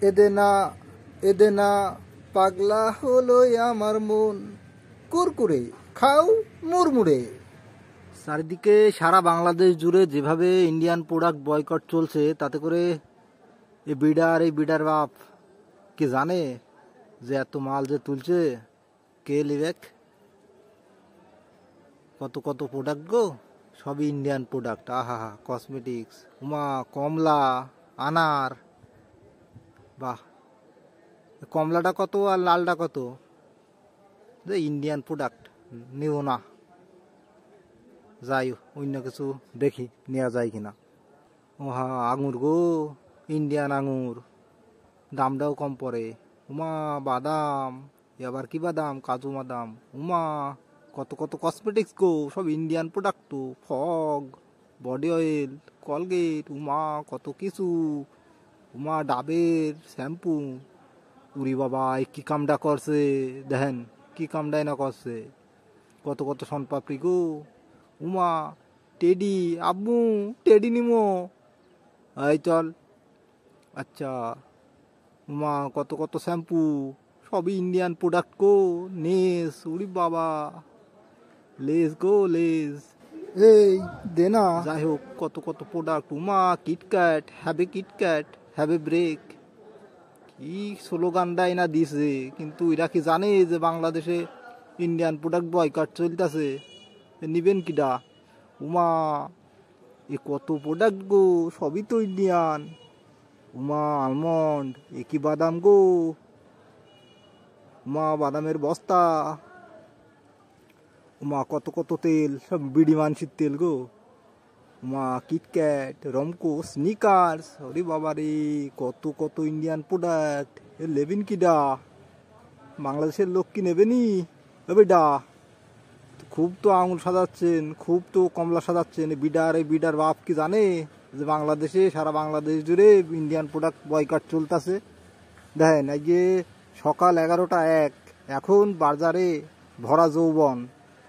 এদেনা এদেনা পাগলা হলো আমার মন, কুরকুরে খাও মুড়মুড়ে। চারিদিকে সারা বাংলাদেশ জুড়ে যেভাবে ইন্ডিয়ান প্রোডাক্ট বয়কট চলছে, তাতে করে এই বিডার বাপ কে জানে যে এত মাল যে তুলছে কে লিবেক। কত কত প্রোডাক্ট গো, সবই ইন্ডিয়ান প্রোডাক্ট। আহা হা, কসমেটিক্স, উমা, কমলা, আনার। বাহ, কমলাটা কত আর লালটা কত? যে ইন্ডিয়ান প্রোডাক্ট নিও না, যাই অন্য কিছু দেখি নেওয়া যায় কিনা। ও হা, আঙুর গো, ইন্ডিয়ান আঙুর, দামটাও কম পড়ে। উমা, বাদাম, এবার কি বাদাম, কাজু বাদাম। উমা, কত কত কসমেটিক্স গো, সব ইন্ডিয়ান প্রোডাক্ট তো। Fog, body oil, Colgate, Uma কত কিছু। উমা, ডাবের শ্যাম্পু। উরি বাবা, কি কামটা করছে দেখেন, কি কামটাই না করছে। কত কত সনপাপড়ি গো। উমা, টেডি, আব্বু টেডি নিমো, এই চল। আচ্ছা, উমা কত কত শ্যাম্পু, সবই ইন্ডিয়ান প্রোডাক্ট গো। নেস, উরি বাবা, লেস গো লেস, এই দে না। যাই হোক, কত কত প্রোডাক্ট। উমা, কিটক্যাট, হ্যাভ এ ব্রেক। কি স্লোগানটাই না দিছে, কিন্তু এরা কি জানে যে বাংলাদেশে ইন্ডিয়ান প্রোডাক্ট বয়কট চলতেছে? নিবেন কিডা? উমা, এ কত প্রোডাক্ট গো, সবই তো ইন্ডিয়ান। উমা, আলমন্ড, এ কি বাদাম গো। উমা, বাদামের বস্তা। উমা, কত কত তেল, সব বিড়ি মানসির তেল গো। উমা, কিটক্যাট, রমকো, স্নিকার্স। ওরে বাবা রে, কত কত ইন্ডিয়ান প্রোডাক্ট। এ লেবেন কিডা? বাংলাদেশের লোক কি নেবেনি? বেডা, খুব তো আঙুল সাজাচ্ছেন, খুব তো কমলা সাজাচ্ছেন। এই বিডার বাপ কি জানে যে বাংলাদেশে, সারা বাংলাদেশ জুড়ে ইন্ডিয়ান প্রোডাক্ট বয়কট চলতেছে? দেখেন, এই যে সকাল 11টা 1, এখন বাজারে ভরা যৌবন।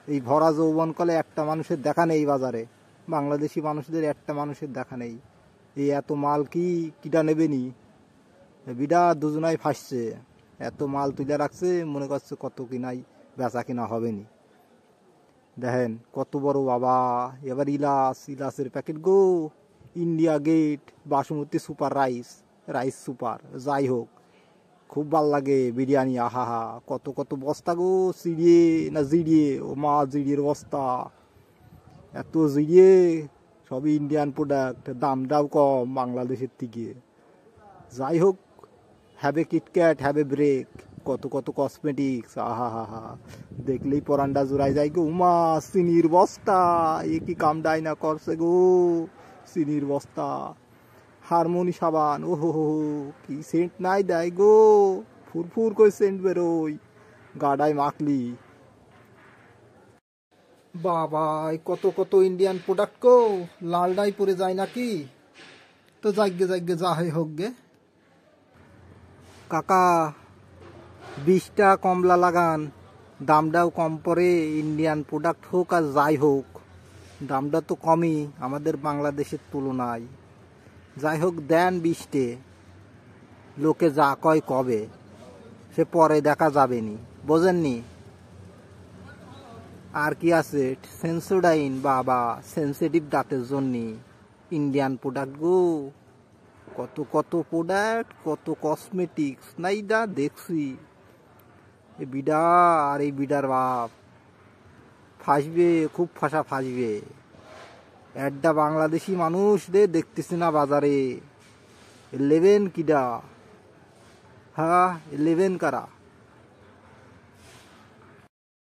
এই ভরা যৌবন কলে একটা মানুষের দেখা নেই বাজারে। বাংলাদেশি মানুষদের একটা মানুষের দেখা নেই। এই এত মাল কি কিটা নেবেনি? বিডা দুজনাই ফাঁসছে। এত মাল তুলে রাখছে, মনে করছে কত কিনাই বেচা কিনা হবেনি। দেখেন কত বড় বাবা। এবার ইলাসের প্যাকেট গো। India Gate, basmati super rice super. যাই হোক, খুব ভাল লাগে বিরিয়ানি। আহা হা, কত কত বস্তা গো, চিড়িয়ে না জিড়িয়ে। ও মা, জিড়িয়ে বস্তা, এত জিড়িয়ে। সবই ইন্ডিয়ান প্রোডাক্ট, দামটাও কম বাংলাদেশের থেকে। যাই হোক, have a KitKat, have a break. কত কত কসমেটিক্স। আহা হা হা, দেখলেই পরান্ডা জোড়াই যায় গো। উমা, চিনির বস্তা, এ কি কামডাই না করছে গো। চিনির বস্তা, হারমোনি সাবান। ও হো হো, কি সেন্ট নাই দেয় গো, ফুরফুর করে সেন্ট বেরোয় গাডায় মাখলি। বাবা, কত কত ইন্ডিয়ান প্রোডাক্ট গো, লালডাই পরে যায় নাকি? তো যাগ্গে যা হয় হোক গে। কাকা, 20টা কমলা লাগান, দামটাও কম পড়ে। ইন্ডিয়ান প্রোডাক্ট হোক আর যাই হোক, দামটা তো কমই আমাদের বাংলাদেশের তুলনায়। যাই হোক, দেন 20টে। লোকে যা কয় কবে, সে পরে দেখা যাবে নি, বোঝেননি? আর কি আছে, সেন্সোডাইন, বাবা সেন্সিটিভ দাঁতের জন্য ইন্ডিয়ান প্রোডাক্ট গো। কত কত প্রোডাক্ট, কত কসমেটিক্স নাই দা দেখছি। এই বিডা আর এই বিডার বাপ ফাঁসবে, খুব ফাঁসবে। একটা বাংলাদেশি মানুষদের দেখতেছি না বাজারে। লেবেন কিডা? হ্যাঁ, লেবেন কারা?